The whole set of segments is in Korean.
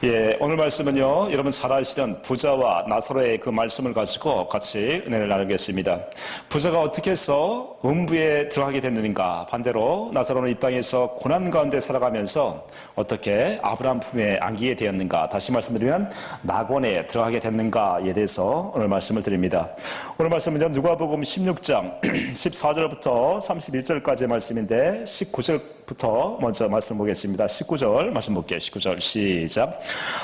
예, 오늘 말씀은요, 여러분 잘 아시는 부자와 나사로의 그 말씀을 가지고 같이 은혜를 나누겠습니다. 부자가 어떻게 해서 음부에 들어가게 됐는가? 반대로 나사로는 이 땅에서 고난 가운데 살아가면서 어떻게 아브라함 품에 안기게 되었는가? 다시 말씀드리면 낙원에 들어가게 됐는가에 대해서 오늘 말씀을 드립니다. 오늘 말씀은요, 누가복음 16장 14절부터 31절까지의 말씀인데 19절부터 먼저 말씀 보겠습니다. 19절 말씀 볼게요. 19절 시작.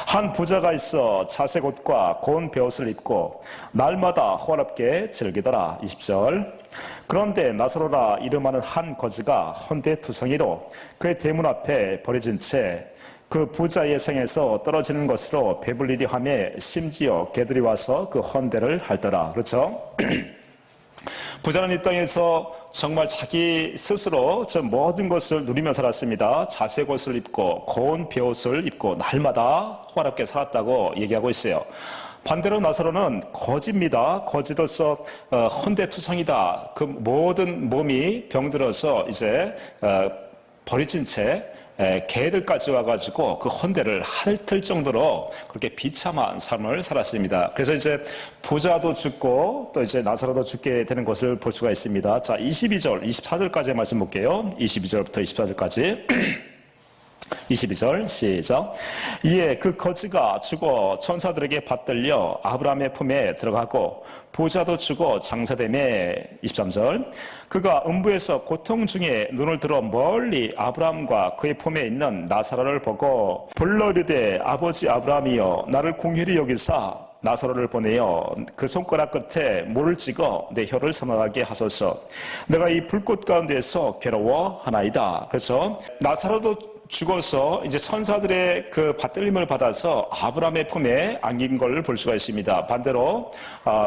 한 부자가 있어 자색 옷과 고운 베옷을 입고 날마다 호화롭게 즐기더라. 20절. 그런데 나사로라 이름하는 한 거지가 헌데투성이로 그의 대문 앞에 버려진 채 그 부자의 생에서 떨어지는 것으로 배불리리 하며 심지어 개들이 와서 그 헌대를 핥더라. 그렇죠? 부자는 이 땅에서 정말 자기 스스로 저 모든 것을 누리며 살았습니다. 자색 옷을 입고 고운 베옷을 입고 날마다 호화롭게 살았다고 얘기하고 있어요. 반대로 나사로는 거지입니다. 거지로서 헌데투성이다. 그 모든 몸이 병들어서 이제 버려진 채 개들까지 와가지고 그 헌대를 핥을 정도로 그렇게 비참한 삶을 살았습니다. 그래서 이제 부자도 죽고 또 이제 나사로도 죽게 되는 것을 볼 수가 있습니다. 자, 22절, 24절까지의 말씀 볼게요. 22절부터 24절까지. 22절 시작. 이에 그 거지가 죽어 천사들에게 받들려 아브라함의 품에 들어가고 부자도 죽어 장사되매 23절. 그가 음부에서 고통 중에 눈을 들어 멀리 아브라함과 그의 품에 있는 나사로를 보고 불러 이르되 아버지 아브라함이여 나를 긍휼히 여기사 나사로를 보내어 그 손가락 끝에 물을 찍어 내 혀를 선하게 하소서. 내가 이 불꽃 가운데에서 괴로워하나이다. 그래서 나사로도 죽어서 이제 천사들의 그 받들림을 받아서 아브라함의 품에 안긴 걸 볼 수가 있습니다. 반대로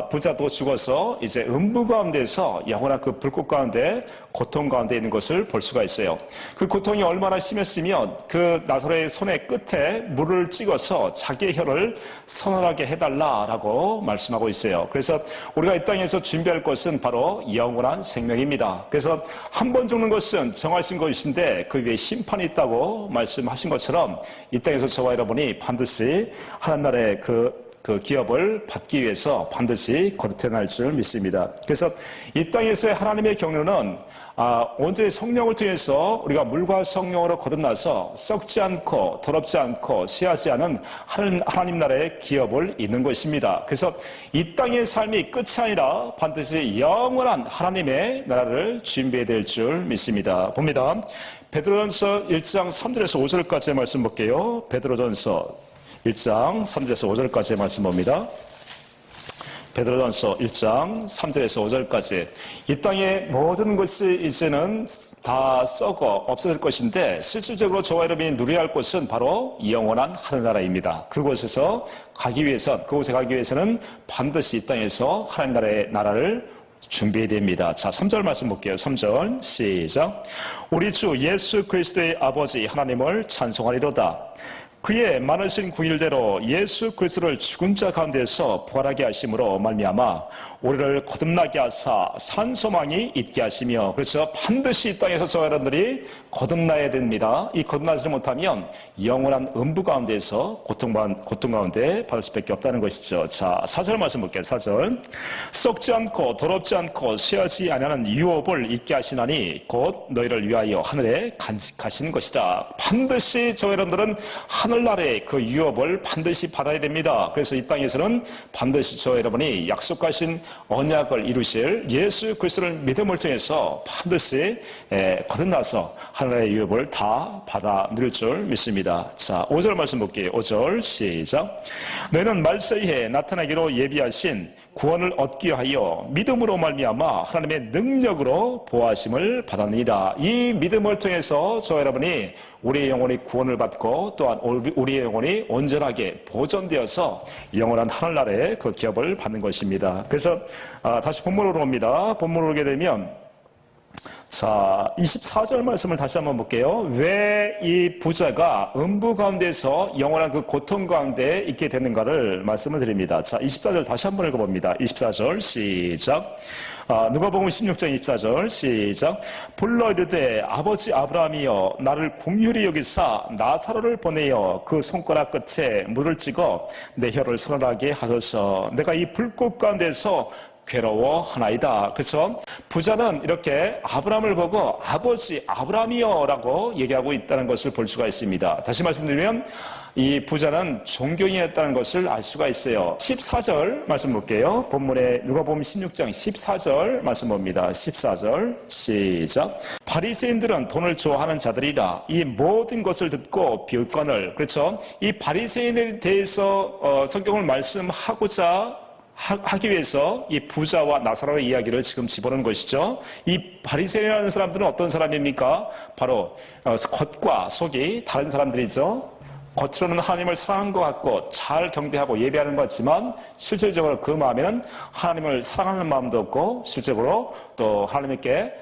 부자도 죽어서 이제 음부 가운데서 영원한 그 불꽃 가운데 고통 가운데 있는 것을 볼 수가 있어요. 그 고통이 얼마나 심했으면 그 나사로의 손의 끝에 물을 찍어서 자기의 혀를 선하게 해달라라고 말씀하고 있어요. 그래서 우리가 이 땅에서 준비할 것은 바로 영원한 생명입니다. 그래서 한 번 죽는 것은 정하신 것인데 그 위에 심판이 있다고 말씀하신 것처럼 이 땅에서 저와 여러분이 반드시 하나님 나라의 그 기업을 받기 위해서 반드시 거듭날 줄 믿습니다. 그래서 이 땅에서의 하나님의 경륜은 온전히 성령을 통해서 우리가 물과 성령으로 거듭나서 썩지 않고 더럽지 않고 시하지 않은 하나님 나라의 기업을 잇는 것입니다. 그래서 이 땅의 삶이 끝이 아니라 반드시 영원한 하나님의 나라를 준비해야 될 줄 믿습니다. 봅니다. 베드로전서 1장 3절에서 5절까지의 말씀 볼게요. 베드로전서 1장 3절에서 5절까지의 말씀 봅니다. 베드로전서 1장 3절에서 5절까지. 이 땅의 모든 것이 이제는 다 썩어 없어질 것인데 실질적으로 저와 여러분이 누려야 할 것은 바로 영원한 하늘나라입니다. 그곳에 가기 위해서는 반드시 이 땅에서 하나님 나라의 나라를 준비해야 됩니다. 자, 3절 말씀 볼게요. 3절 시작. 우리 주 예수 그리스도의 아버지 하나님을 찬송하리로다. 그의 많으신 긍휼대로 예수 그리스도를 죽은 자 가운데서 부활하게 하심으로 말미암아 우리를 거듭나게 하사 산 소망이 있게 하시며. 그렇죠. 반드시 이 땅에서 저와 여러분들이 거듭나야 됩니다. 이 거듭나지 못하면 영원한 음부 가운데서 고통 가운데 받을 수밖에 없다는 것이죠. 자, 4절 말씀 볼게요. 4절. 썩지 않고 더럽지 않고 쇠하지 아니하는 유업을 있게 하시나니 곧 너희를 위하여 하늘에 간직하신 것이다. 반드시 저와 여러분들은 하늘나라의 그 유업을 반드시 받아야 됩니다. 그래서 이 땅에서는 반드시 저와 여러분이 약속하신 언약을 이루실 예수 그리스도를 믿음을 통해서 반드시 거듭나서 하늘의 유업을 다 받아 누릴 줄 믿습니다. 자, 5절 말씀 볼게요. 5절 시작. 너희는 말세에 나타나기로 예비하신 구원을 얻기 하여 믿음으로 말미암아 하나님의 능력으로 보호하심을 받았느니라. 이 믿음을 통해서 저와 여러분이 우리의 영혼이 구원을 받고 또한 우리의 영혼이 온전하게 보존되어서 영원한 하늘나라의 그 기업을 받는 것입니다. 그래서 다시 본문으로 옵니다. 본문으로 오게 되면 자, 24절 말씀을 다시 한번 볼게요. 왜 이 부자가 음부 가운데서 영원한 그 고통 가운데 있게 되는가를 말씀을 드립니다. 자, 24절 다시 한번 읽어봅니다. 24절 시작. 누가복음 16장 24절 시작. 불러 이르되 아버지 아브라함이여 나를 긍휼히 여기사 나사로를 보내어 그 손가락 끝에 물을 찍어 내 혀를 선언하게 하소서. 내가 이 불꽃 가운데서 괴로워하나이다. 그렇죠? 부자는 이렇게 아브라함을 보고 아버지 아브라함이여라고 얘기하고 있다는 것을 볼 수가 있습니다. 다시 말씀드리면 이 부자는 존경이었다는 것을 알 수가 있어요. 14절 말씀 볼게요. 본문에 누가복음 16장 14절 말씀 봅니다. 14절 시작. 바리새인들은 돈을 좋아하는 자들이라 이 모든 것을 듣고 비웃거늘. 그렇죠? 이 바리새인에 대해서 성경을 말씀하고자 하기 위해서 이 부자와 나사로의 이야기를 지금 집어넣은 것이죠. 이 바리새인이라는 사람들은 어떤 사람입니까? 바로 겉과 속이 다른 사람들이죠. 겉으로는 하나님을 사랑하는 것 같고 잘 경배하고 예배하는 것 같지만 실질적으로 그 마음에는 하나님을 사랑하는 마음도 없고 실제로 또 하나님께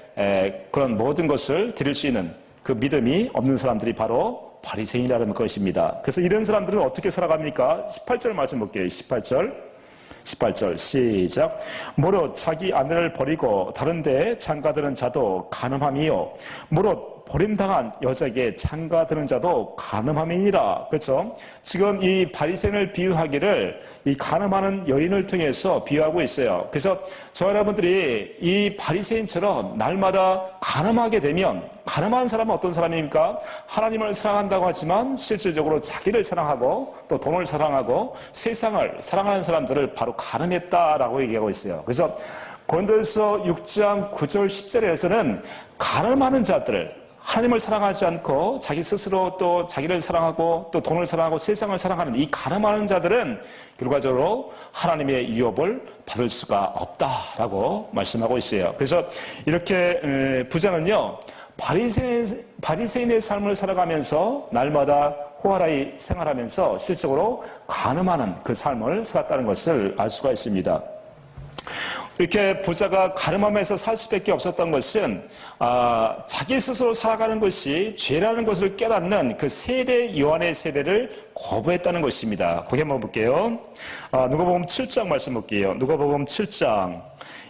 그런 모든 것을 드릴 수 있는 그 믿음이 없는 사람들이 바로 바리새인이라는 것입니다. 그래서 이런 사람들은 어떻게 살아갑니까? 18절 말씀 볼게요. 18절 시작. 무릇 자기 아내를 버리고 다른 데에 장가드는 자도 간음함이요 무릇 버림당한 여자에게 장가드는 자도 간음함이니라. 그렇죠? 지금 이 바리새인을 비유하기를 이 간음하는 여인을 통해서 비유하고 있어요. 그래서 저 여러분들이 이 바리새인처럼 날마다 간음하게 되면 간음한 사람은 어떤 사람입니까? 하나님을 사랑한다고 하지만 실질적으로 자기를 사랑하고 또 돈을 사랑하고 세상을 사랑하는 사람들을 바로 간음했다라고 얘기하고 있어요. 그래서 고린도전서 6장 9절 10절에서는 간음하는 자들을 하나님을 사랑하지 않고 자기 스스로 또 자기를 사랑하고 또 돈을 사랑하고 세상을 사랑하는 이 간음하는 자들은 결과적으로 하나님의 유업을 받을 수가 없다라고 말씀하고 있어요. 그래서 이렇게 부자는요 바리새인의 삶을 살아가면서 날마다 호화라이 생활하면서 실적으로 간음하는 그 삶을 살았다는 것을 알 수가 있습니다. 이렇게 부자가 가늠하면서 살 수밖에 없었던 것은 자기 스스로 살아가는 것이 죄라는 것을 깨닫는 그 세례 요한의 세례를 거부했다는 것입니다. 거기 한번 볼게요. 누가복음 7장 말씀 볼게요. 누가복음 7장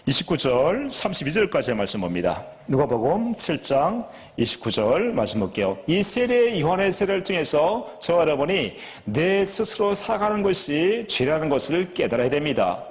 29절 32절까지의 말씀 봅니다. 누가복음 7장 29절 말씀 볼게요. 이 세례 요한의 세례를 통해서 저와 여러분이 내 스스로 살아가는 것이 죄라는 것을 깨달아야 됩니다.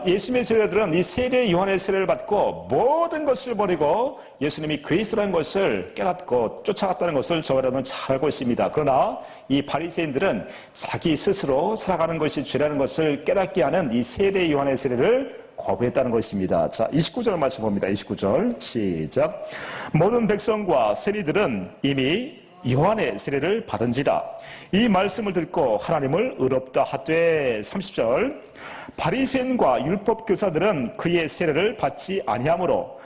예수님의 제자들은 이 세례 요한의 세례를 받고 모든 것을 버리고 예수님이 그리스도라는 것을 깨닫고 쫓아갔다는 것을 저와 여러분은 잘 알고 있습니다. 그러나 이 바리새인들은 자기 스스로 살아가는 것이 죄라는 것을 깨닫게 하는 이 세례 요한의 세례를 거부했다는 것입니다. 자, 29절 말씀 봅니다. 29절 시작. 모든 백성과 세리들은 이미 요한의 세례를 받은지라. 이 말씀을 듣고 하나님을 의롭다 하되 30절. 바리새인과 율법 교사들은 그의 세례를 받지 아니하므로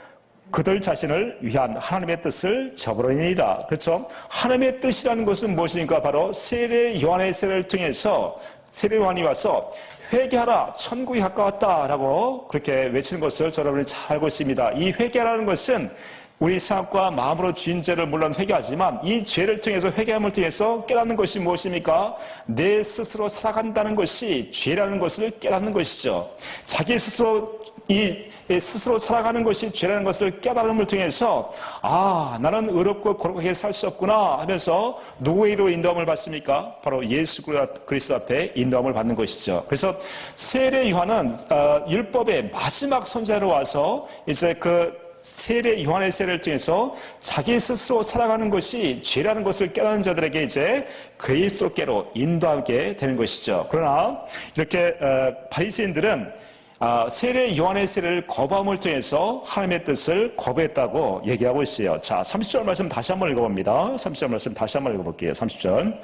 그들 자신을 위한 하나님의 뜻을 저버리니라. 그렇죠? 하나님의 뜻이라는 것은 무엇입니까? 바로 세례 요한의 세례를 통해서 세례 요한이 와서 회개하라, 천국이 가까웠다라고 그렇게 외치는 것을 여러분이 잘 알고 있습니다. 이 회개라는 것은 우리 생각과 마음으로 지은 죄를 물론 회개하지만 이 죄를 통해서 회개함을 통해서 깨닫는 것이 무엇입니까? 내 스스로 살아간다는 것이 죄라는 것을 깨닫는 것이죠. 자기 스스로 스스로 살아가는 것이 죄라는 것을 깨달음을 통해서 나는 의롭고 거룩하게 살 수 없구나 하면서 누구에게로 인도함을 받습니까? 바로 예수 그리스도 앞에 인도함을 받는 것이죠. 그래서 세례 요한은 율법의 마지막 선자로 와서 이제 그 세례 요한의 세례를 통해서 자기 스스로 살아가는 것이 죄라는 것을 깨닫는 자들에게 이제 그리스도께로 인도하게 되는 것이죠. 그러나 이렇게 바리새인들은 세례 요한의 세례를 거부함을 통해서 하나님의 뜻을 거부했다고 얘기하고 있어요. 자, 30절 말씀 다시 한번 읽어봅니다. 30절 말씀 다시 한번 읽어볼게요. 30절.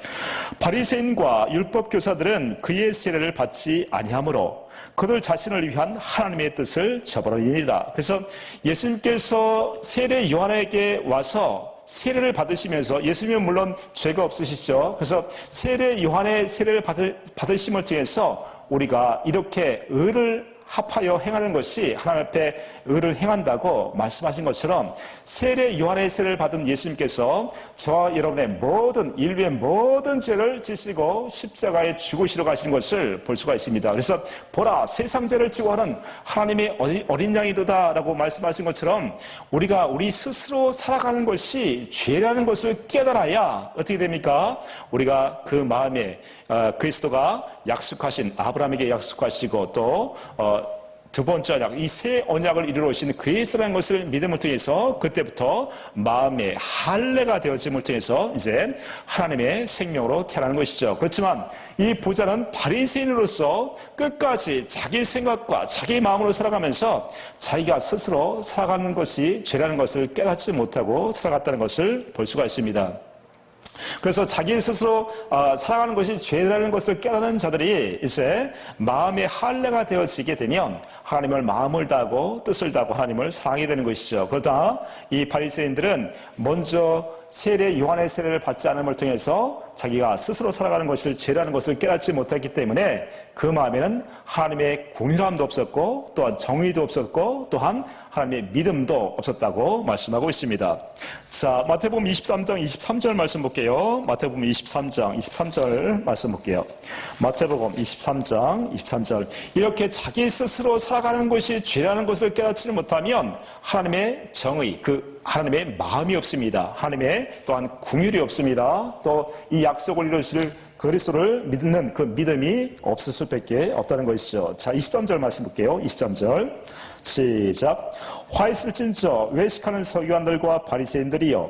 바리새인과 율법 교사들은 그의 세례를 받지 아니하므로 그들 자신을 위한 하나님의 뜻을 저버리니라. 그래서 예수님께서 세례 요한에게 와서 세례를 받으시면서 예수님은 물론 죄가 없으시죠. 그래서 세례 요한의 세례를 받으심을 통해서 우리가 이렇게 의를 합하여 행하는 것이 하나님 앞에 의를 행한다고 말씀하신 것처럼 세례 요한의 세례를 받은 예수님께서 저와 여러분의 모든 인류의 모든 죄를 지시고 십자가에 죽으시러 가신 것을 볼 수가 있습니다. 그래서 보라 세상 죄를 지고 하는 하나님의 어린 양이로다라고 말씀하신 것처럼 우리가 우리 스스로 살아가는 것이 죄라는 것을 깨달아야 어떻게 됩니까? 우리가 그 마음에 그리스도가 약속하신 아브라함에게 약속하시고 또 두 번째 언약, 이 새 언약을 이루러 오신 그리스도라는 것을 믿음을 통해서 그때부터 마음의 할례가 되어짐을 통해서 이제 하나님의 생명으로 태어나는 것이죠. 그렇지만 이 부자는 바리새인으로서 끝까지 자기 생각과 자기 마음으로 살아가면서 자기가 스스로 살아가는 것이 죄라는 것을 깨닫지 못하고 살아갔다는 것을 볼 수가 있습니다. 그래서 자기 스스로 살아가는 것이 죄라는 것을 깨닫는 자들이 이제 마음의 할례가 되어지게 되면 하나님을 마음을 다하고 뜻을 다하고 하나님을 사랑하게 되는 것이죠. 그러다 이 바리새인들은 먼저 세례 요한의 세례를 받지 않음을 통해서 자기가 스스로 살아가는 것을 죄라는 것을 깨닫지 못했기 때문에 그 마음에는 하나님의 공의함도 없었고 또한 정의도 없었고 또한 하나님의 믿음도 없었다고 말씀하고 있습니다. 자, 마태복음 23장 23절 말씀 볼게요. 마태복음 23장 23절 말씀 볼게요. 마태복음 23장 23절 이렇게 자기 스스로 살아가는 것이 죄라는 것을 깨닫지를 못하면 하나님의 정의, 하나님의 마음이 없습니다. 하나님의 또한 긍휼이 없습니다. 또 이 약속을 이루실 그리스도를 믿는 그 믿음이 없을 수밖에 없다는 것이죠. 자, 23절 말씀 볼게요. 23절 시작. 화 있을진저 외식하는 서기관들과 바리새인들이여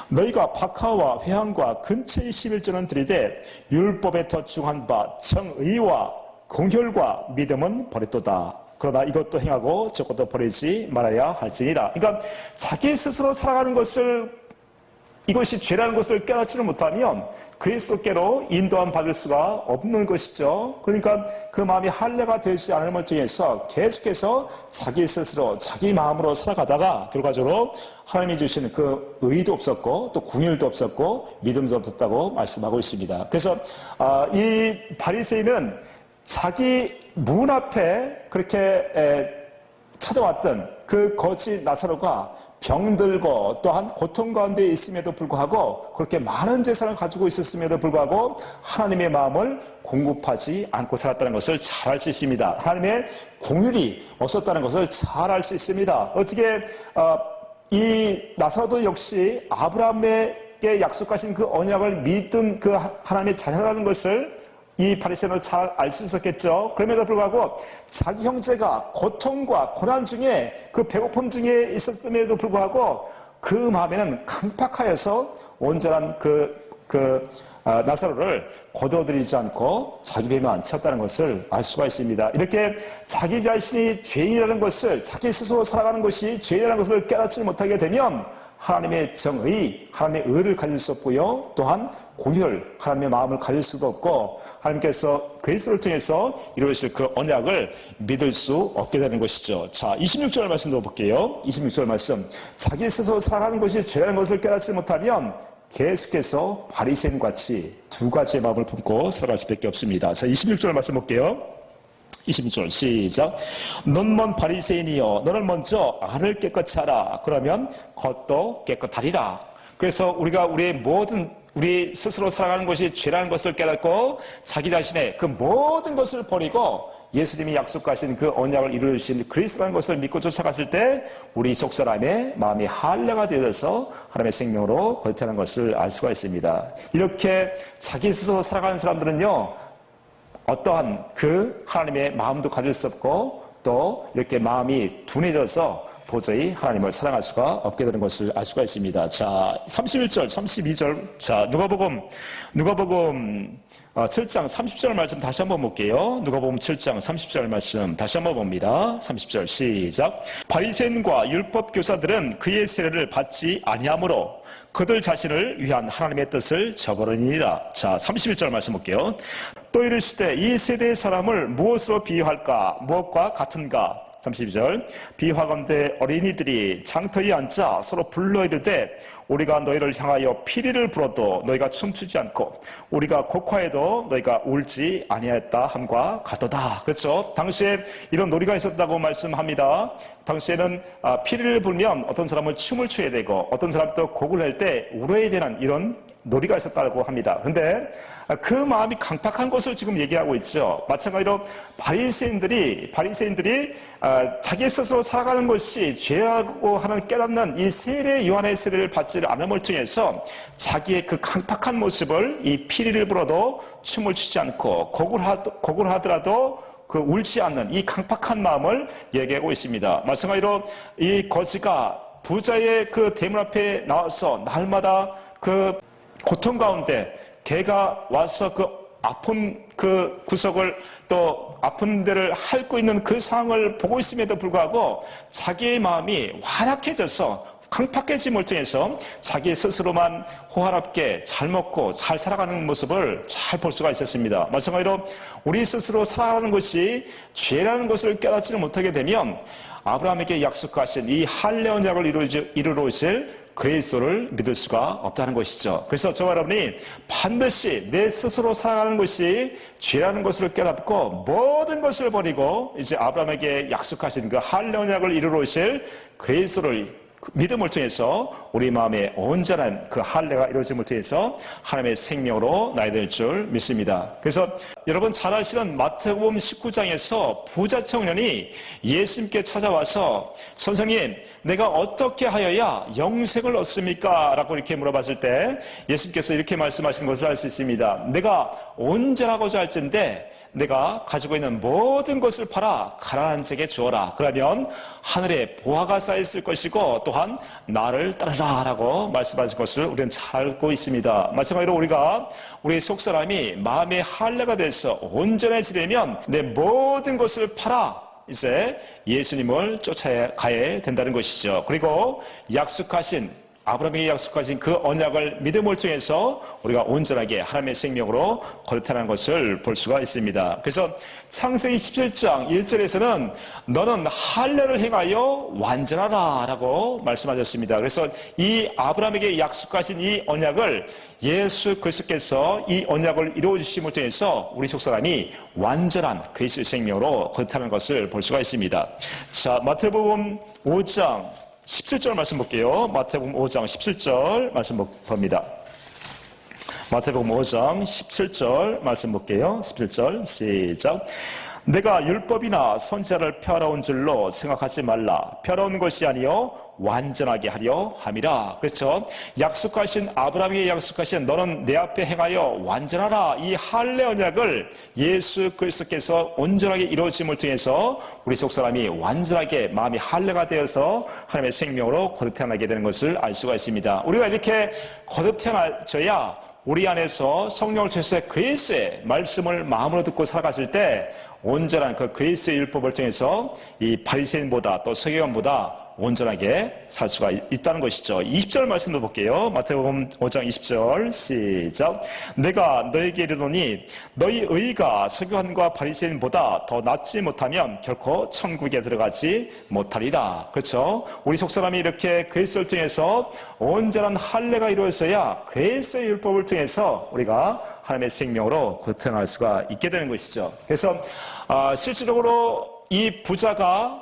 너희가 박하와 회향과 근처의 11조는 드리되 율법에 더 중한 바 정의와 공혈과 믿음은 버렸도다. 그러나 이것도 행하고 저것도 버리지 말아야 할지니라. 그러니까 자기 스스로 살아가는 것을 이것이 죄라는 것을 깨닫지를 못하면 그리스도께로 인도함 받을 수가 없는 것이죠. 그러니까 그 마음이 할례가 되지 않음을 통해서 계속해서 자기 스스로 자기 마음으로 살아가다가 결과적으로 하나님이 주시는 그 의도 없었고 또 긍휼도 없었고 믿음도 없었다고 말씀하고 있습니다. 그래서 이 바리새인은 자기 문 앞에 그렇게 찾아왔던 그 거지 나사로가 병들고 또한 고통 가운데 있음에도 불구하고 그렇게 많은 재산을 가지고 있었음에도 불구하고 하나님의 마음을 공급하지 않고 살았다는 것을 잘 알 수 있습니다. 하나님의 긍휼이 없었다는 것을 잘 알 수 있습니다. 어떻게 이 나사로도 역시 아브라함에게 약속하신 그 언약을 믿은 그 하나님의 자녀라는 것을 이 바리새인은 잘 알 수 있었겠죠. 그럼에도 불구하고 자기 형제가 고통과 고난 중에 그 배고픔 중에 있었음에도 불구하고 그 마음에는 강팍하여서 온전한 나사로를 거둬들이지 않고 자기 배만 채웠다는 것을 알 수가 있습니다. 이렇게 자기 자신이 죄인이라는 것을 자기 스스로 살아가는 것이 죄인이라는 것을 깨닫지 못하게 되면 하나님의 정의, 하나님의 의를 가질 수 없고요. 또한 공혈, 하나님의 마음을 가질 수도 없고 하나님께서 그리스도를 통해서 이루실 그 언약을 믿을 수 없게 되는 것이죠. 자, 26절 말씀도 볼게요. 26절 말씀. 자기 스스로 살아가는 것이 죄라는 것을 깨닫지 못하면 계속해서 바리새인같이 두 가지의 마음을 품고 살아갈 수밖에 없습니다. 자, 26절 말씀 볼게요. 26절 시작. 넌먼 바리새인이여 너는 먼저 안을 깨끗이 하라. 그러면 겉도 깨끗하리라. 그래서 우리가 우리 스스로 살아가는 것이 죄라는 것을 깨닫고 자기 자신의 그 모든 것을 버리고 예수님이 약속하신 그 언약을 이루신 그리스도라는 것을 믿고 쫓아갔을 때 우리 속사람의 마음이 할례가 되어서 하나님의 생명으로 거듭나는 것을 알 수가 있습니다. 이렇게 자기 스스로 살아가는 사람들은요 어떠한 그 하나님의 마음도 가질 수 없고 또 이렇게 마음이 둔해져서 도저히 하나님을 사랑할 수가 없게 되는 것을 알 수가 있습니다. 자, 31절, 32절. 자, 누가복음 7장 30절 말씀 다시 한번 볼게요. 누가복음 7장 30절 말씀 다시 한번 봅니다. 30절 시작. 바리새인과 율법 교사들은 그의 세례를 받지 아니하므로 그들 자신을 위한 하나님의 뜻을 저버리니라. 자, 31절 말씀 볼게요. 또 이르시되 이 세대의 사람을 무엇으로 비유할까? 무엇과 같은가? 32절. 비화감대 어린이들이 장터에 앉아 서로 불러 이르되 우리가 너희를 향하여 피리를 불어도 너희가 춤추지 않고 우리가 곡화해도 너희가 울지 아니하였다 함과 같도다. 그렇죠? 당시에 이런 놀이가 있었다고 말씀합니다. 당시에는 피리를 불면 어떤 사람은 춤을 춰야 되고 어떤 사람은 또 곡을 할 때 울어야 되는 이런 놀이가 있었다고 합니다. 그런데 그 마음이 강팍한 것을 지금 얘기하고 있죠. 마찬가지로 바리새인들이 자기 스스로 살아가는 것이 죄라고 하는 깨닫는 이 세례 요한의 세례를 받지 않음을 통해서 자기의 그 강팍한 모습을 이 피리를 불어도 춤을 추지 않고 곡을 하더라도 그 울지 않는 이 강팍한 마음을 얘기하고 있습니다. 마찬가지로 이 거지가 부자의 그 대문 앞에 나와서 날마다 그 고통 가운데 개가 와서 그 아픈 그 구석을 또 아픈 데를 핥고 있는 그 상황을 보고 있음에도 불구하고 자기의 마음이 완악해져서 강팍해짐을 통해서 자기 스스로만 호화롭게 잘 먹고 잘 살아가는 모습을 잘 볼 수가 있었습니다. 마찬가지로 우리 스스로 살아가는 것이 죄라는 것을 깨닫지를 못하게 되면 아브라함에게 약속하신 이 할례 언약을 이루러 오실 그리스도를 믿을 수가 없다는 것이죠. 그래서 저와 여러분이 반드시 내 스스로 살아가는 것이 죄라는 것을 깨닫고 모든 것을 버리고 이제 아브라함에게 약속하신 그 할례 언약을 이루러 오실 그리스도를 믿음을 통해서 우리 마음에 온전한 그 할례가 이루어짐을 통해서 하나님의 생명으로 나야 될 줄 믿습니다. 그래서 여러분 잘 아시는 마태복음 19장에서 부자 청년이 예수님께 찾아와서 선생님 내가 어떻게 하여야 영생을 얻습니까? 라고 이렇게 물어봤을 때 예수님께서 이렇게 말씀하신 것을 알 수 있습니다. 내가 온전하고자 할진대 내가 가지고 있는 모든 것을 팔아 가난한 자에게 주어라. 그러면 하늘에 보화가 쌓였을 것이고 또한 나를 따르라 라고 말씀하신 것을 우리는 잘 알고 있습니다. 마찬가지로 우리가 우리 속사람이 마음의 할례가 돼서 온전해지려면 내 모든 것을 팔아 이제 예수님을 쫓아가야 된다는 것이죠. 그리고 아브라함에게 약속하신 그 언약을 믿음을 통해서 우리가 온전하게 하나님의 생명으로 거듭나는 것을 볼 수가 있습니다. 그래서 창세기 17장 1절에서는 너는 할례를 행하여 완전하라 라고 말씀하셨습니다. 그래서 이 아브라함에게 약속하신 이 언약을 예수 그리스도께서 이 언약을 이루어주심을 통해서 우리 속사람이 완전한 그리스도의 생명으로 거듭나는 것을 볼 수가 있습니다. 자, 마태복음 5장 17절 말씀 볼게요. 마태복음 5장 17절 말씀 봅니다. 마태복음 5장 17절 말씀 볼게요. 17절 시작. 내가 율법이나 선지자를 펴라온 줄로 생각하지 말라. 펴라온 것이 아니요 완전하게 하려 함이라. 그렇죠? 약속하신 아브라함에게 약속하신 너는 내 앞에 행하여 완전하라. 이 할례 언약을 예수 그리스도께서 온전하게 이루어짐을 통해서 우리 속사람이 완전하게 마음이 할례가 되어서 하나님의 생명으로 거듭 태어나게 되는 것을 알 수가 있습니다. 우리가 이렇게 거듭 태어나져야 우리 안에서 성령을 통해서 그리스도의 말씀을 마음으로 듣고 살아갔을 때 온전한 그 그리스도의 율법을 통해서 이 바리새인보다 또 서기관보다 온전하게 살 수가 있다는 것이죠. 20절 말씀도 볼게요. 마태복음 5장 20절 시작. 내가 너에게 이르노니 너희 의가 서기관과 바리새인보다 더 낫지 못하면 결코 천국에 들어가지 못하리라. 그렇죠? 우리 속사람이 이렇게 그리스도를 통해서 온전한 할례가 이루어져야 그리스도의 율법을 통해서 우리가 하나님의 생명으로 거듭날 수가 있게 되는 것이죠. 그래서 실질적으로 이 부자가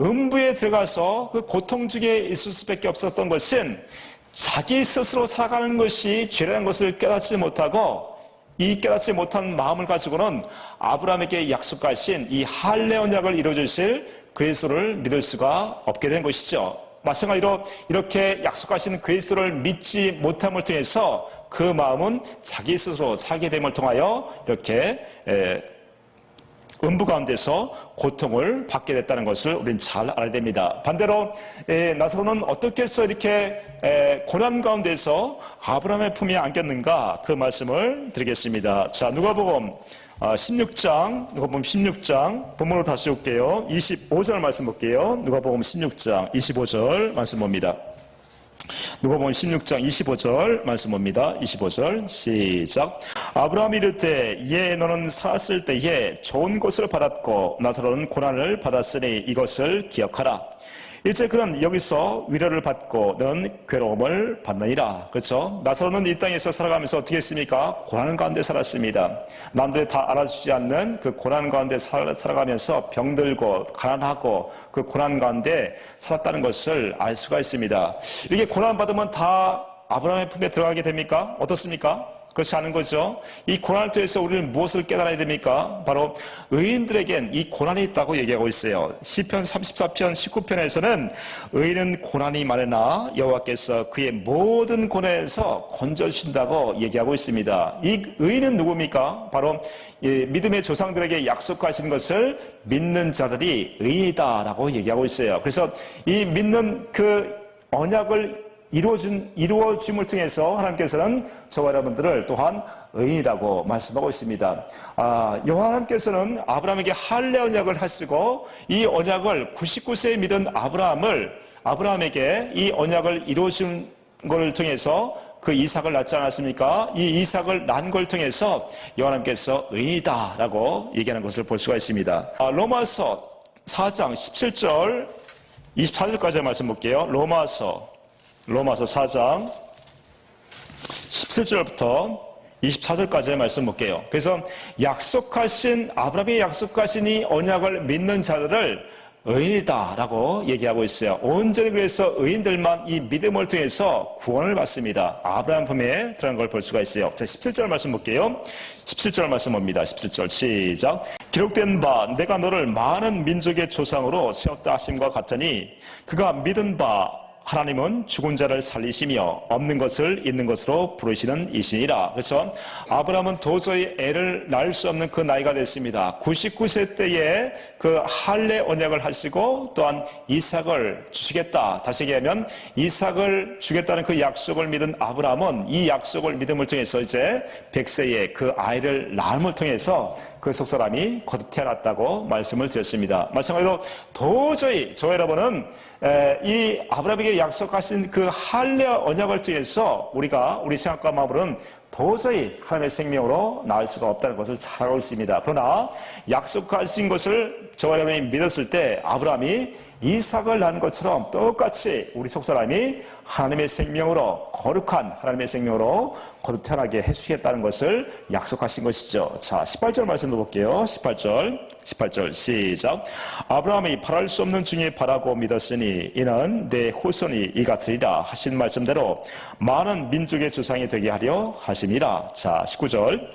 음부에 들어가서 그 고통 중에 있을 수밖에 없었던 것은 자기 스스로 살아가는 것이 죄라는 것을 깨닫지 못하고 이 깨닫지 못한 마음을 가지고는 아브라함에게 약속하신 이 할례 언약을 이루어주실 그리스도를 믿을 수가 없게 된 것이죠. 마찬가지로 이렇게 약속하신 그리스도를 믿지 못함을 통해서 그 마음은 자기 스스로 살게 됨을 통하여 이렇게 음부 가운데서 고통을 받게 됐다는 것을 우리는 잘 알아야 됩니다. 반대로 나사로는 어떻게 해서 이렇게 고난 가운데서 아브라함의 품에 안겼는가 그 말씀을 드리겠습니다. 자, 누가복음 16장 본문으로 다시 올게요. 25절 말씀 볼게요. 누가복음 16장 25절 말씀 봅니다. 누가복음 16장 25절 말씀 봅니다. 25절 시작. 아브라함이 이르되 예 너는 살았을 때에 좋은 것을 받았고 나사로는 고난을 받았으니 이것을 기억하라. 일제 그는 여기서 위로를 받고 너는 괴로움을 받느니라. 그렇죠? 나사로는 이 땅에서 살아가면서 어떻게 했습니까? 고난 가운데 살았습니다. 남들이 다 알아주지 않는 그 고난 가운데 살아가면서 병들고 가난하고 그 고난 가운데 살았다는 것을 알 수가 있습니다. 이게 고난 받으면 다 아브라함의 품에 들어가게 됩니까? 어떻습니까? 그렇지 않은 거죠. 이 고난을 통해서 우리는 무엇을 깨달아야 됩니까? 바로 의인들에겐 이 고난이 있다고 얘기하고 있어요. 시편 34편 19편에서는 의인은 고난이 많으나 여호와께서 그의 모든 고난에서 건져주신다고 얘기하고 있습니다. 이 의인은 누굽니까? 바로 믿음의 조상들에게 약속하신 것을 믿는 자들이 의인이다라고 얘기하고 있어요. 그래서 이 믿는 그 언약을 이루어짐을 통해서 하나님께서는 저와 여러분들을 또한 의인이라고 말씀하고 있습니다. 여호와 하나님께서는 아브라함에게 할례 언약을 하시고 이 언약을 99세에 믿은 아브라함에게 이 언약을 이루어준 것을 통해서 그 이삭을 낳지 않았습니까? 이 이삭을 낳은 걸 통해서 여호와 하나님께서 의인이다라고 얘기하는 것을 볼 수가 있습니다. 로마서 4장 17절 24절까지 말씀 볼게요. 로마서 4장 17절부터 24절까지의 말씀 볼게요. 그래서 아브라함이 약속하신 이 언약을 믿는 자들을 의인이다라고 얘기하고 있어요. 온전히 그래서 의인들만 이 믿음을 통해서 구원을 받습니다. 아브라함 품에 들어간 걸 볼 수가 있어요. 자, 17절 말씀 볼게요. 17절 말씀 봅니다. 17절 시작. 기록된 바 내가 너를 많은 민족의 조상으로 세웠다 하심과 같으니 그가 믿은 바 하나님은 죽은 자를 살리시며 없는 것을 있는 것으로 부르시는 이시니라. 그렇죠? 아브라함은 도저히 애를 낳을 수 없는 그 나이가 됐습니다. 99세 때에 그 할례 언약을 하시고 또한 이삭을 주시겠다. 다시 얘기하면 이삭을 주겠다는 그 약속을 믿은 아브라함은 이 약속을 믿음을 통해서 이제 100세에 그 아이를 낳음을 통해서 그 속사람이 거듭 태어났다고 말씀을 드렸습니다. 마찬가지로 도저히 저 여러분은 이 아브라함에게 약속하신 그 할례 언약을 통해서 우리 생각과 마음으로는 도저히 하나님의 생명으로 나을 수가 없다는 것을 잘 알고 있습니다. 그러나 약속하신 것을 저와 여러분이 믿었을 때 아브라함이 이삭을 낳은 것처럼 똑같이 우리 속사람이 하나님의 생명으로 거룩한 하나님의 생명으로 거듭 태어나게 해주시겠다는 것을 약속하신 것이죠. 자, 18절 말씀도 볼게요. 18절 시작. 아브라함이 바랄 수 없는 중에 바라고 믿었으니 이는 내 후손이 이 같으리라 하신 말씀대로 많은 민족의 조상이 되게 하려 하심이라. 자, 19절.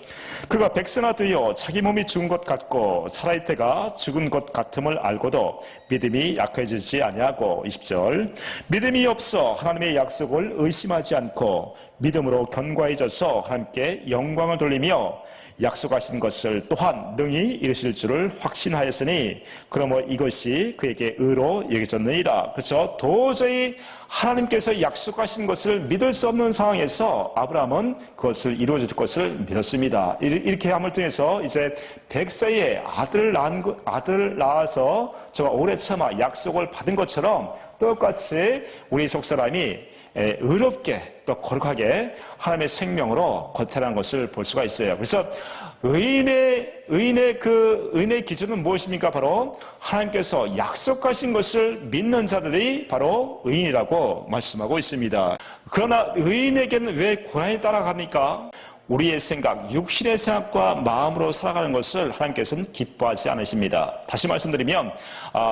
그가 백세나 되어 자기 몸이 죽은 것 같고 살아있다가 죽은 것 같음을 알고도 믿음이 약해지지 아니하고. 20절. 믿음이 없어 하나님의 약속을 의심하지 않고 믿음으로 견고해져서 하나님께 영광을 돌리며 약속하신 것을 또한 능히 이루실 줄을 확신하였으니 그러므로 이것이 그에게 의로 여겨졌느니라. 그렇죠? 도저히 하나님께서 약속하신 것을 믿을 수 없는 상황에서 아브라함은 그것을 이루어질 것을 믿었습니다. 이렇게 함을 통해서 이제 100세에 아들을 낳아서 저가 오래 참아 약속을 받은 것처럼 똑같이 우리 속사람이 의롭게 또 거룩하게 하나님의 생명으로 거듭난 것을 볼 수가 있어요. 그래서 의인의 기준은 무엇입니까? 바로 하나님께서 약속하신 것을 믿는 자들이 바로 의인이라고 말씀하고 있습니다. 그러나 의인에게는 왜 고난이 따라갑니까? 우리의 생각, 육신의 생각과 마음으로 살아가는 것을 하나님께서는 기뻐하지 않으십니다. 다시 말씀드리면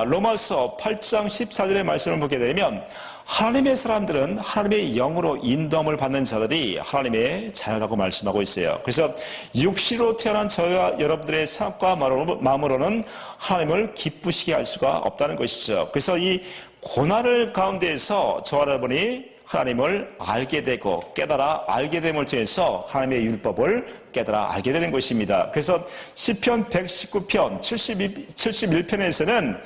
로마서 8장 14절의 말씀을 보게 되면 하나님의 사람들은 하나님의 영으로 인도함을 받는 자들이 하나님의 자녀라고 말씀하고 있어요. 그래서 육신으로 태어난 저와 여러분들의 생각과 마음으로는 하나님을 기쁘시게 할 수가 없다는 것이죠. 그래서 이 고난을 가운데에서 저와 여러분이 하나님을 알게 되고 깨달아 알게 됨을 통해서 하나님의 율법을 깨달아 알게 되는 것입니다. 그래서 시편 119편 71편에서는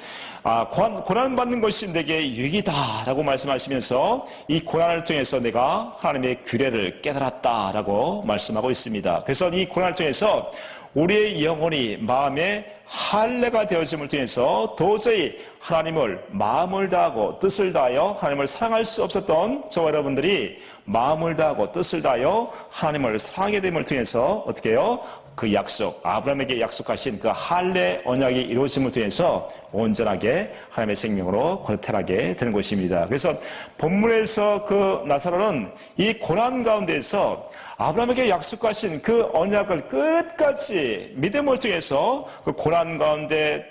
고난을 받는 것이 내게 유익이다라고 말씀하시면서 이 고난을 통해서 내가 하나님의 규례를 깨달았다라고 말씀하고 있습니다. 그래서 이 고난을 통해서 우리의 영혼이 마음의 할례가 되어짐을 통해서 도저히 하나님을 마음을 다하고 뜻을 다하여 하나님을 사랑할 수 없었던 저와 여러분들이 마음을 다하고 뜻을 다하여 하나님을 사랑하게 됨을 통해서 어떻게 해요? 그 약속, 아브라함에게 약속하신 그 할례 언약이 이루어짐을 통해서 온전하게 하나님의 생명으로 거듭나게 되는 것입니다. 그래서 본문에서 그 나사로는 이 고난 가운데에서 아브라함에게 약속하신 그 언약을 끝까지 믿음을 통해서 그 고난 가운데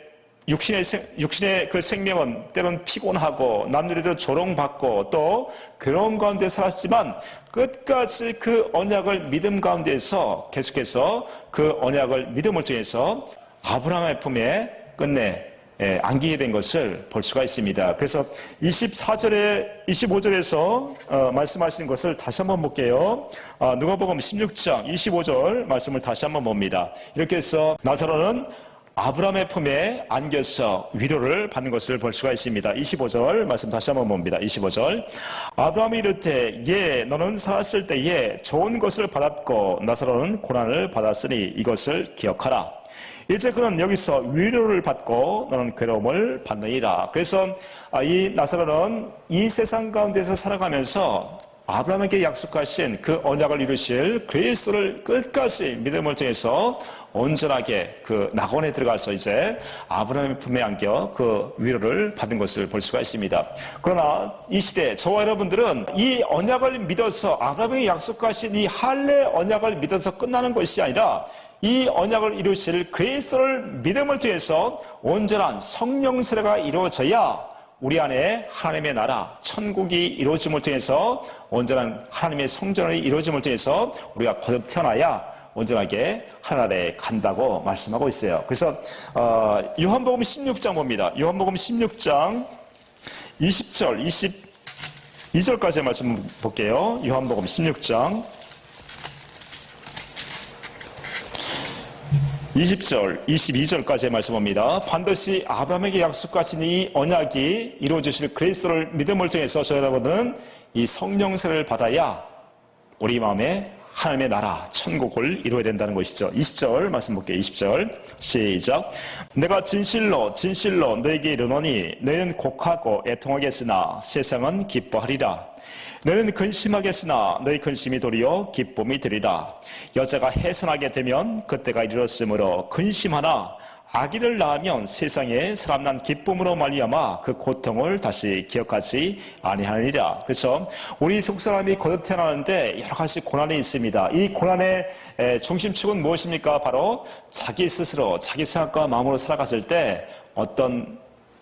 육신의 그 생명은 때론 피곤하고 남들에도 조롱받고 또 그런 가운데 살았지만 끝까지 그 언약을 믿음 가운데에서 계속해서 그 언약을 믿음을 통해서 아브라함의 품에 끝내 안기게 된 것을 볼 수가 있습니다. 그래서 25절에서 말씀하신 것을 다시 한번 볼게요. 누가복음 16장 25절 말씀을 다시 한번 봅니다. 이렇게 해서 나사로는 아브라함의 품에 안겨서 위로를 받는 것을 볼 수가 있습니다. 25절 말씀 다시 한번 봅니다. 25절 아브라함이 이르되 예 너는 살았을 때에 좋은 것을 받았고 나사로는 고난을 받았으니 이것을 기억하라. 이제 그는 여기서 위로를 받고 너는 괴로움을 받느니라. 그래서 이 나사로는 이 세상 가운데서 살아가면서 아브라함에게 약속하신 그 언약을 이루실 그리스도를 끝까지 믿음을 통해서 온전하게 그 낙원에 들어가서 이제 아브라함의 품에 안겨 그 위로를 받은 것을 볼 수가 있습니다. 그러나 이 시대 저와 여러분들은 이 언약을 믿어서 아브라함에게 약속하신 이 할례 언약을 믿어서 끝나는 것이 아니라 이 언약을 이루실 그리스도를 믿음을 통해서 온전한 성령 세례가 이루어져야 우리 안에 하나님의 나라, 천국이 이루어짐을 통해서 온전한 하나님의 성전이 이루어짐을 통해서 우리가 거듭 태어나야 온전하게 하나님에 간다고 말씀하고 있어요. 그래서 요한복음 16장 봅니다. 요한복음 16장 20절, 22절까지의 말씀 볼게요. 요한복음 16장 20절, 22절까지의 말씀입니다. 반드시 아브라함에게 약속하신 이 언약이 이루어지실 그리스도를 믿음을 통해서 저희 여러분은 이 성령세를 받아야 우리 마음에 하나님의 나라, 천국을 이루어야 된다는 것이죠. 20절 말씀 볼게요. 20절 시작. 내가 진실로 진실로 너에게 이르노니 너희는 곡하고 애통하겠으나 세상은 기뻐하리라. 너희는 근심하겠으나 너희 근심이 도리어 기쁨이 되리라. 여자가 해산하게 되면 그때가 이르렀으므로 근심하나 아기를 낳으면 세상에 사람난 기쁨으로 말미암아 그 고통을 다시 기억하지 아니하느니라. 그렇죠? 우리 속사람이 거듭 태어나는데 여러 가지 고난이 있습니다. 이 고난의 중심축은 무엇입니까? 바로 자기 스스로 자기 생각과 마음으로 살아갔을 때 어떤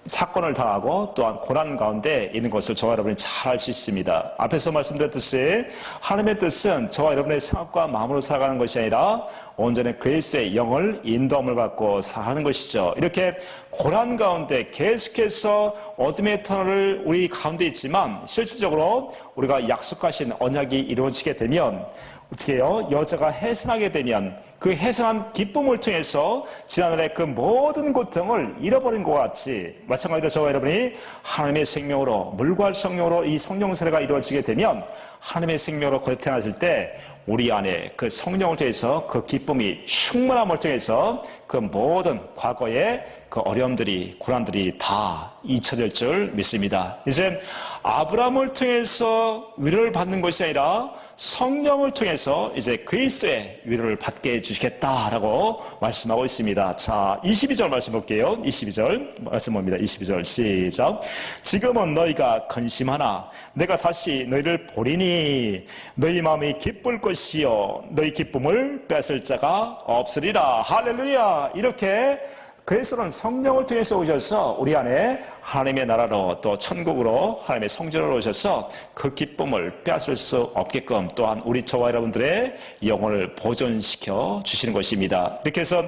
사건을 당하고 또한 고난 가운데 있는 것을 저와 여러분이 잘 알 수 있습니다. 앞에서 말씀드렸듯이 하나님의 뜻은 저와 여러분의 생각과 마음으로 살아가는 것이 아니라 온전히 그리스도의 영을 인도함을 받고 살아가는 것이죠. 이렇게 고난 가운데 계속해서 어둠의 터널을 우리 가운데 있지만 실질적으로 우리가 약속하신 언약이 이루어지게 되면 어떻게 해요? 여자가 해산하게 되면 그 해산한 기쁨을 통해서 지난날의 그 모든 고통을 잃어버린 것 같이 마찬가지로 저와 여러분이 하나님의 생명으로 물과 성령으로 이 성령 세례가 이루어지게 되면 하나님의 생명으로 거듭 태어났을 때 우리 안에 그 성령을 통해서 그 기쁨이 충만함을 통해서 그 모든 과거의 그 어려움들이 고난들이 다 잊혀질 줄 믿습니다. 이제 아브라함을 통해서 위로를 받는 것이 아니라 성령을 통해서 이제 그리스도의 위로를 받게 해주시겠다라고 말씀하고 있습니다. 자, 22절 말씀 볼게요. 22절 말씀 봅니다. 22절 시작. 지금은 너희가 근심하나 내가 다시 너희를 보리니 너희 마음이 기쁠 것이요 너희 기쁨을 뺏을 자가 없으리라. 할렐루야. 이렇게 그리스도는 성령을 통해서 오셔서 우리 안에 하나님의 나라로 또 천국으로 하나님의 성전으로 오셔서 그 기쁨을 빼앗을 수 없게끔 또한 우리 저와 여러분들의 영혼을 보존시켜 주시는 것입니다. 이렇게 해서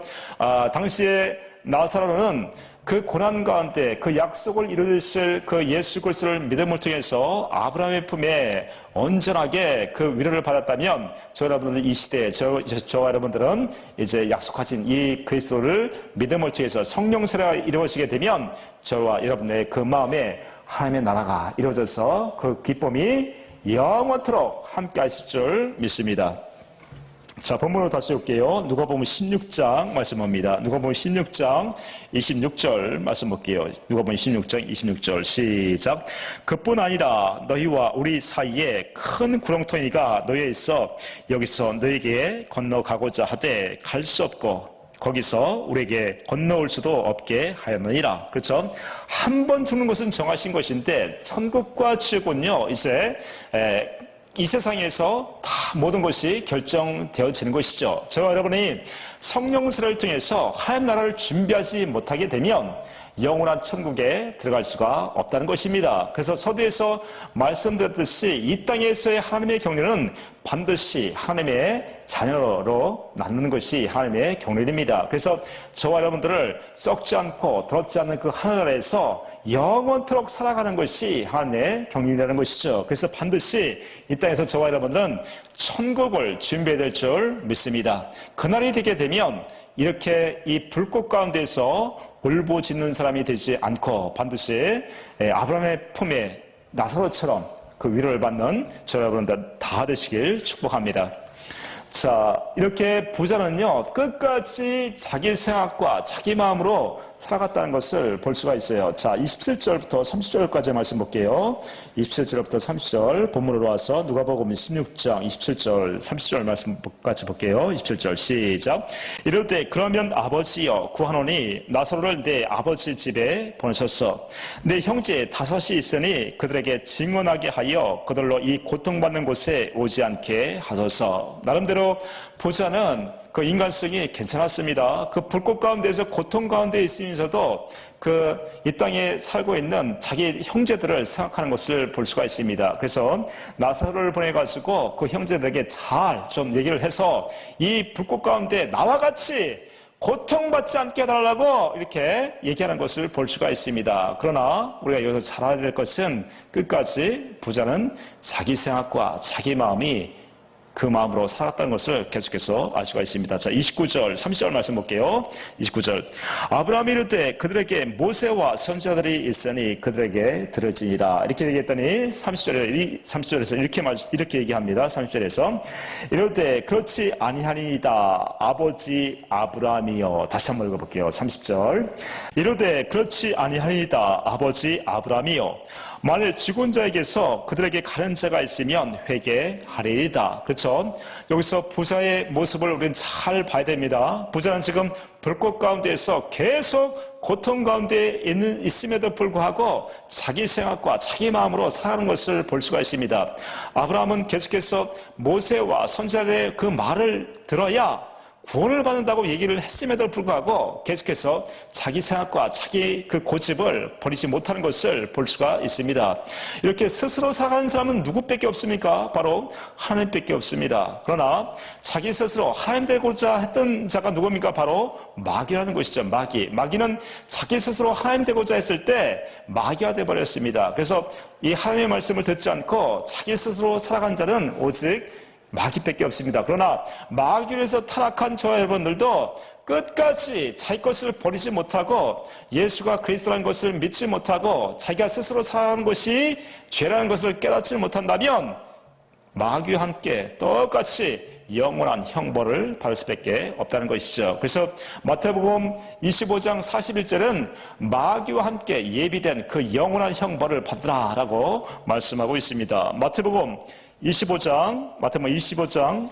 당시에 나사로는 그 고난 가운데 그 약속을 이루실 그 예수 그리스도를 믿음을 통해서 아브라함의 품에 온전하게 그 위로를 받았다면 저 여러분들 이 시대에 저와 여러분들은 이제 약속하신 이 그리스도를 믿음을 통해서 성령 세례가 이루어지게 되면 저와 여러분의 그 마음에 하나님의 나라가 이루어져서 그 기쁨이 영원토록 함께 하실 줄 믿습니다. 자, 본문으로 다시 올게요. 누가복음 16장 말씀합니다. 누가복음 16장 26절 말씀 볼게요. 누가복음 16장 26절 시작. 그뿐 아니라 너희와 우리 사이에 큰 구렁텅이가 놓여 있어 여기서 너희에게 건너가고자 하되 갈 수 없고 거기서 우리에게 건너올 수도 없게 하였느니라. 그렇죠? 한 번 죽는 것은 정하신 것인데 천국과 지옥은요 이제 이 세상에서 다 모든 것이 결정되어지는 것이죠. 저와 여러분이 성령세를 통해서 하나님 나라를 준비하지 못하게 되면 영원한 천국에 들어갈 수가 없다는 것입니다. 그래서 서두에서 말씀드렸듯이 이 땅에서의 하나님의 경륜은 반드시 하나님의 자녀로 낳는 것이 하나님의 경륜입니다. 그래서 저와 여러분들을 썩지 않고 더럽지 않는 그 하늘나라에서 영원토록 살아가는 것이 하나님의 경륜이라는 것이죠. 그래서 반드시 이 땅에서 저와 여러분들은 천국을 준비해야 될 줄 믿습니다. 그날이 되게 되면 이렇게 이 불꽃 가운데서 울부짖는 사람이 되지 않고 반드시 아브라함의 품에 나사로처럼 그 위로를 받는 저와 여러분들 다 되시길 축복합니다. 자, 이렇게 부자는요 끝까지 자기 생각과 자기 마음으로 살아갔다는 것을 볼 수가 있어요. 자, 27절부터 30절까지 말씀 볼게요. 27절부터 30절 본문으로 와서 누가복음 16장 27절 30절 말씀까지 볼게요. 27절 시작. 이르되 그러면 아버지여 구하노니 나사로를 내 아버지 집에 보내셨어. 내 형제 5이 있으니 그들에게 증언하게 하여 그들로 이 고통받는 곳에 오지 않게 하소서. 나름대로 부자는 그 인간성이 괜찮았습니다. 그 불꽃 가운데서 고통 가운데 있으면서도 이 땅에 살고 있는 자기 형제들을 생각하는 것을 볼 수가 있습니다. 그래서 나사로를 보내가지고 그 형제들에게 잘 좀 얘기를 해서 이 불꽃 가운데 나와 같이 고통받지 않게 해달라고 이렇게 얘기하는 것을 볼 수가 있습니다. 그러나 우리가 여기서 잘 알아야 될 것은 끝까지 부자는 자기 생각과 자기 마음이 그 마음으로 살았다는 것을 계속해서 알 수가 있습니다. 자, 29절, 30절 말씀 볼게요. 29절. 아브라함이 이르되 그들에게 모세와 선지자들이 있으니 그들에게 들을지니라. 이렇게 얘기했더니 30절에서 이렇게 얘기합니다. 30절에서. 이르되 그렇지 아니하니이다. 아버지 아브라함이여. 다시 한번 읽어볼게요. 30절. 이르되 그렇지 아니하니이다. 아버지 아브라함이여. 만일 죽은 자에게서 그들에게 가는 자가 있으면 회개하리이다. 그렇죠? 여기서 부자의 모습을 우리는 잘 봐야 됩니다. 부자는 지금 불꽃 가운데에서 계속 고통 가운데 있음에도 불구하고 자기 생각과 자기 마음으로 살아가는 것을 볼 수가 있습니다. 아브라함은 계속해서 모세와 선지자들의 그 말을 들어야 구원을 받는다고 얘기를 했음에도 불구하고 계속해서 자기 생각과 자기 그 고집을 버리지 못하는 것을 볼 수가 있습니다. 이렇게 스스로 살아가는 사람은 누구밖에 없습니까? 바로 하나님밖에 없습니다. 그러나 자기 스스로 하나님 되고자 했던 자가 누굽니까? 바로 마귀라는 것이죠. 마귀는 자기 스스로 하나님 되고자 했을 때 마귀가 되어버렸습니다. 그래서 이 하나님의 말씀을 듣지 않고 자기 스스로 살아간 자는 오직 마귀밖에 없습니다. 그러나 마귀에서 타락한 저와 여러분들도 끝까지 자기 것을 버리지 못하고 예수가 그리스도라는 것을 믿지 못하고 자기가 스스로 살아가는 것이 죄라는 것을 깨닫지 못한다면 마귀와 함께 똑같이 영원한 형벌을 받을 수밖에 없다는 것이죠. 그래서 마태복음 25장 41절은 마귀와 함께 예비된 그 영원한 형벌을 받으라라고 말씀하고 있습니다. 마태복음 25장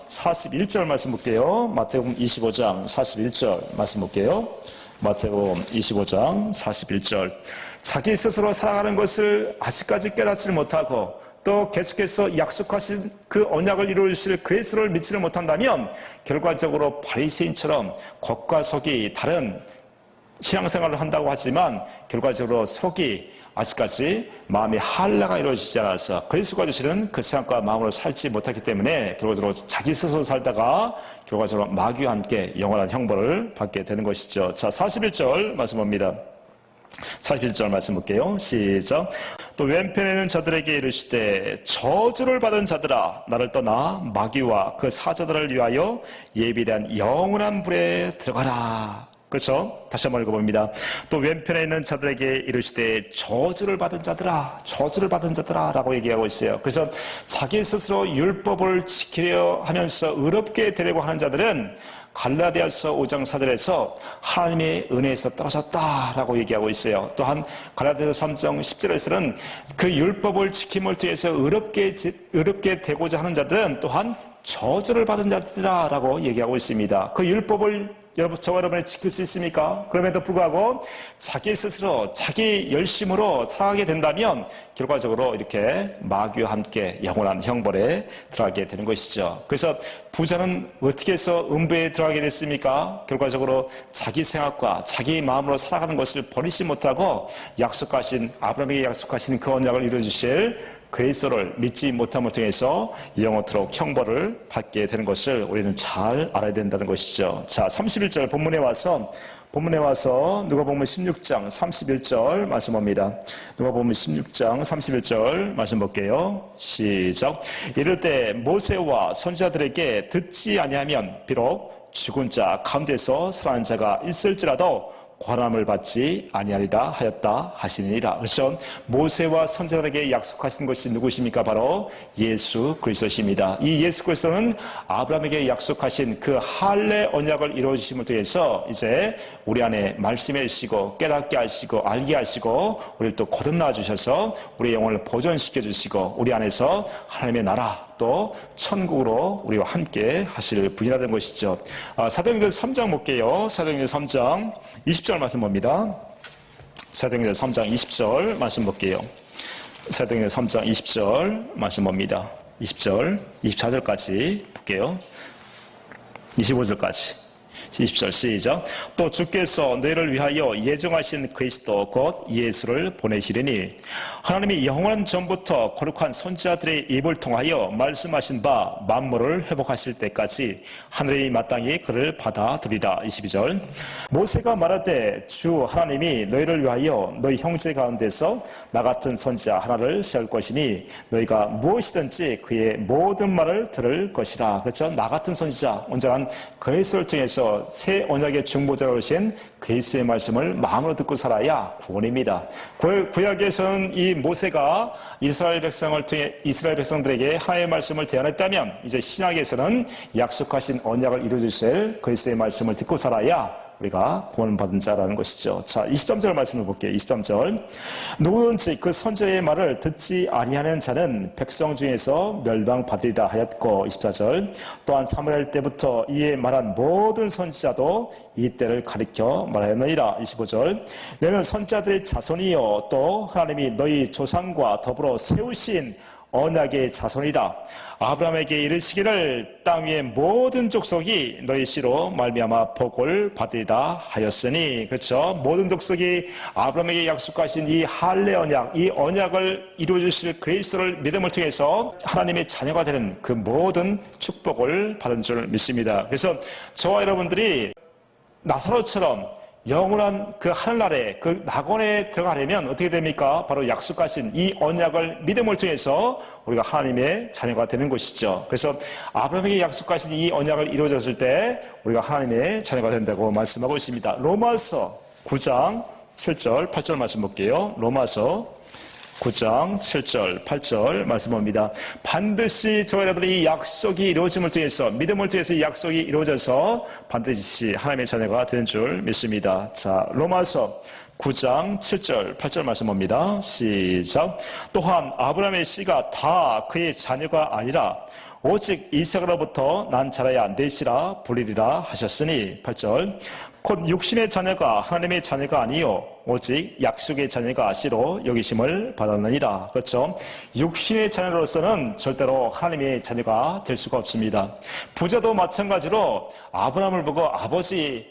41절 말씀 볼게요. 마태복음 25장 41절 말씀 볼게요. 마태복음 25장 41절. 자기 스스로 살아가는 것을 아직까지 깨닫지 못하고 또 계속해서 약속하신 그 언약을 이루실 그리스도를 믿지를 못한다면 결과적으로 바리새인처럼 겉과 속이 다른 신앙생활을 한다고 하지만 결과적으로 속이 아직까지 마음의 한라가 이루어지지 않아서 그리스도가 주시는 그 생각과 마음으로 살지 못했기 때문에 결과적으로 자기 스스로 살다가 결과적으로 마귀와 함께 영원한 형벌을 받게 되는 것이죠. 자, 41절 말씀 봅니다. 41절 말씀 볼게요. 시작. 또 왼편에는 저들에게 이르시되 저주를 받은 자들아 나를 떠나 마귀와 그 사자들을 위하여 예비된 영원한 불에 들어가라. 그렇죠? 다시 한번 읽어봅니다. 또 왼편에 있는 자들에게 이르시되 저주를 받은 자들아, 저주를 받은 자들아 라고 얘기하고 있어요. 그래서 자기 스스로 율법을 지키려 하면서 의롭게 되려고 하는 자들은 갈라디아서 5장 4절에서 하나님의 은혜에서 떨어졌다라고 얘기하고 있어요. 또한 갈라디아서 3장 10절에서는 그 율법을 지킴을 통해서 의롭게 되고자 하는 자들은 또한 저주를 받은 자들이라고 얘기하고 있습니다. 그 율법을 저와 여러분이 지킬 수 있습니까? 그럼에도 불구하고 자기 스스로 자기 열심으로 살아가게 된다면 결과적으로 이렇게 마귀와 함께 영원한 형벌에 들어가게 되는 것이죠. 그래서 부자는 어떻게 해서 음부에 들어가게 됐습니까? 결과적으로 자기 생각과 자기 마음으로 살아가는 것을 버리지 못하고 약속하신 아브라함에게 약속하신 그 언약을 이루어주실 그리스도를 믿지 못함을 통해서 영원토록 형벌을 받게 되는 것을 우리는 잘 알아야 된다는 것이죠. 자, 31절 본문에 와서 누가복음 16장 31절 말씀 봅니다. 누가복음 16장 31절 말씀 볼게요. 시작. 이럴 때 모세와 선지자들에게 듣지 아니하면 비록 죽은 자 가운데서 살아난 자가 있을지라도 권함을 받지 아니하리라 하였다 하시니라. 그렇죠? 모세와 선지자들에게 약속하신 것이 누구십니까? 바로 예수 그리스도십니다. 이 예수 그리스도는 아브라함에게 약속하신 그 할례 언약을 이루어 주심을 통해서 이제 우리 안에 말씀해 주시고 깨닫게 하시고 알게 하시고 우리를 또 거듭나 주셔서 우리의 영혼을 보존시켜 주시고 우리 안에서 하나님의 나라 또 천국으로 우리와 함께 하실 분이라는 것이죠. 사도행전 3장 볼게요. 사도행전 3장 20절 말씀 봅니다. 사도행전 3장 20절 말씀 볼게요. 사도행전 3장 20절 말씀 봅니다. 20절, 24절까지 볼게요. 25절까지. 20절 시작. 또 주께서 너희를 위하여 예정하신 그리스도 곧 예수를 보내시리니 하나님이 영원 전부터 거룩한 선지자들의 입을 통하여 말씀하신 바 만물을 회복하실 때까지 하늘의 마땅히 그를 받아들이라. 22절. 모세가 말하되 주 하나님이 너희를 위하여 너희 형제 가운데서 나 같은 선지자 하나를 세울 것이니 너희가 무엇이든지 그의 모든 말을 들을 것이라. 그렇죠? 나 같은 선지자, 온전한 그리스도를 통해서 새 언약의 중보자로 오신 그리스도의 말씀을 마음으로 듣고 살아야 구원입니다. 구약에서는 이 모세가 이스라엘 백성들에게 하나님의 말씀을 대언했다면 이제 신약에서는 약속하신 언약을 이루어주실 그리스도의 말씀을 듣고 살아야 우리가 구원받은 자라는 것이죠. 자, 23절 말씀을 볼게요. 23절. 누구든지 그 선지자의 말을 듣지 아니하는 자는 백성 중에서 멸망받으리라 하였고, 24절. 또한 사무엘 때부터 이에 말한 모든 선지자도 이 때를 가리켜 말하였느니라. 25절. 너는 선지자들의 자손이요 또 하나님이 너희 조상과 더불어 세우신 언약의 자손이다. 아브라함에게 이르시기를 땅 위의 모든 족속이 너희 씨로 말미암아 복을 받으리라 하였으니. 그렇죠? 모든 족속이 아브라함에게 약속하신 이 할례 언약, 이 언약을 이루어 주실 그리스도를 믿음을 통해서 하나님의 자녀가 되는 그 모든 축복을 받은 줄 믿습니다. 그래서 저와 여러분들이 나사로처럼 영원한 그 하늘나라에 그 낙원에 들어가려면 어떻게 됩니까? 바로 약속하신 이 언약을 믿음을 통해서 우리가 하나님의 자녀가 되는 것이죠. 그래서 아브라함에게 약속하신 이 언약을 이루어졌을 때 우리가 하나님의 자녀가 된다고 말씀하고 있습니다. 로마서 9장 7절 8절 말씀 볼게요. 로마서 9장 7절 8절 말씀 봅니다. 반드시 저와 여러분이 이 약속이 이루어짐을 통해서 믿음을 통해서 이 약속이 이루어져서 반드시 하나님의 자녀가 되는 줄 믿습니다. 자, 로마서 9장 7절 8절 말씀 봅니다. 시작. 또한 아브라함의 씨가 다 그의 자녀가 아니라 오직 이삭으로부터 난 자라야 내 씨라 불리리라 하셨으니. 8절. 곧 육신의 자녀가 하나님의 자녀가 아니요 오직 약속의 자녀가 씨로 여기심을 받았느니라. 그렇죠? 육신의 자녀로서는 절대로 하나님의 자녀가 될 수가 없습니다. 부자도 마찬가지로 아브라함을 보고 아버지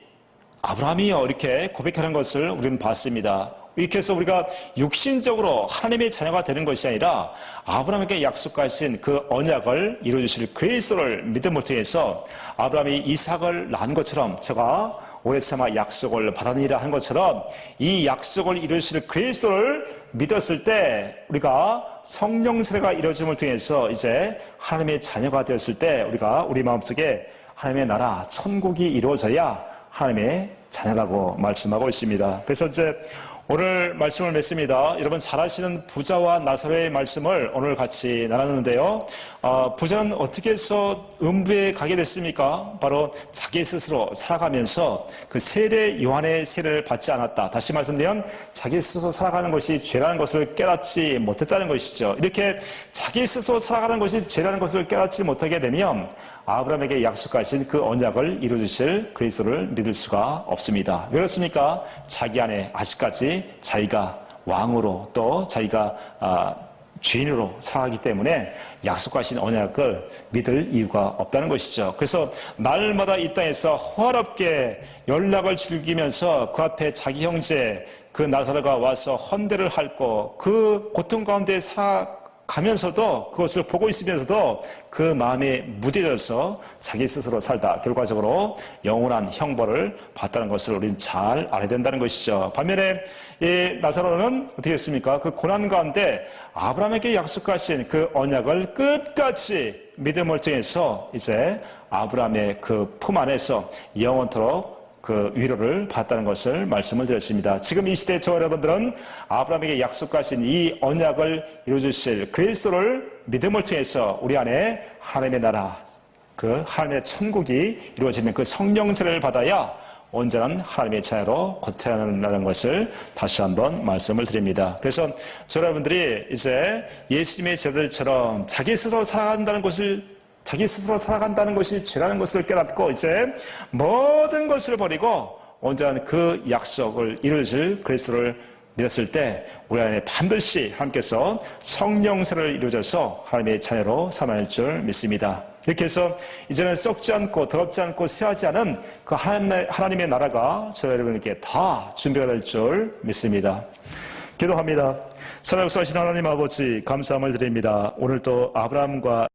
아브라함이요 이렇게 고백하는 것을 우리는 봤습니다. 이렇게 해서 우리가 육신적으로 하나님의 자녀가 되는 것이 아니라 아브라함에게 약속하신 그 언약을 이루어주실 그리스도를 믿음을 통해서 아브라함이 이삭을 낳은 것처럼 저가 오래 참아 약속을 받았느니라 한 것처럼 이 약속을 이루어주실 그리스도를 믿었을 때 우리가 성령 세례가 이루어짐을 통해서 이제 하나님의 자녀가 되었을 때 우리가 우리 마음속에 하나님의 나라 천국이 이루어져야 하나님의 자녀라고 말씀하고 있습니다. 그래서 이제 오늘 말씀을 맺습니다. 여러분 잘 아시는 부자와 나사로의 말씀을 오늘 같이 나눴는데요. 부자는 어떻게 해서 음부에 가게 됐습니까? 바로 자기 스스로 살아가면서 그 세례 요한의 세례를 받지 않았다. 다시 말씀드리면 자기 스스로 살아가는 것이 죄라는 것을 깨닫지 못했다는 것이죠. 이렇게 자기 스스로 살아가는 것이 죄라는 것을 깨닫지 못하게 되면 아브라함에게 약속하신 그 언약을 이루어주실 그리스도를 믿을 수가 없습니다. 왜 그렇습니까? 자기 안에 아직까지 자기가 왕으로 또 자기가 주인으로 살아가기 때문에 약속하신 언약을 믿을 이유가 없다는 것이죠. 그래서 날마다 이 땅에서 호화롭게 연락을 즐기면서 그 앞에 자기 형제 그 나사로가 와서 헌대를 핥고 그 고통 가운데 가면서도 그것을 보고 있으면서도 그 마음에 무뎌져서 자기 스스로 살다 결과적으로 영원한 형벌을 받다는 것을 우리는 잘 알아야 된다는 것이죠. 반면에 이 나사로는 어떻게 했습니까? 그 고난 가운데 아브라함에게 약속하신 그 언약을 끝까지 믿음을 통해서 이제 아브라함의 그 품 안에서 영원토록 그 위로를 받다는 것을 말씀을 드렸습니다. 지금 이 시대 저 여러분들은 아브라함에게 약속하신 이 언약을 이루어주실 그리스도를 믿음을 통해서 우리 안에 하나님의 나라, 그 하나님의 천국이 이루어지는 그 성령세를 받아야 온전한 하나님의 자녀로 거태어난다는 것을 다시 한번 말씀을 드립니다. 그래서 저 여러분들이 이제 예수님의 제자들처럼 자기 스스로 살아간다는 것이 죄라는 것을 깨닫고 이제 모든 것을 버리고 온전한 그 약속을 이루어질 그리스도를 믿었을 때 우리 안에 반드시 하나님께서 성령세를 이루어져서 하나님의 자녀로 삼을 줄 믿습니다. 이렇게 해서 이제는 썩지 않고 더럽지 않고 쇠하지 않은 그 하나님의 나라가 저 여러분에게 다 준비가 될 줄 믿습니다. 기도합니다. 살아역사하신 하나님 아버지 감사함을 드립니다. 오늘 또 아브라함과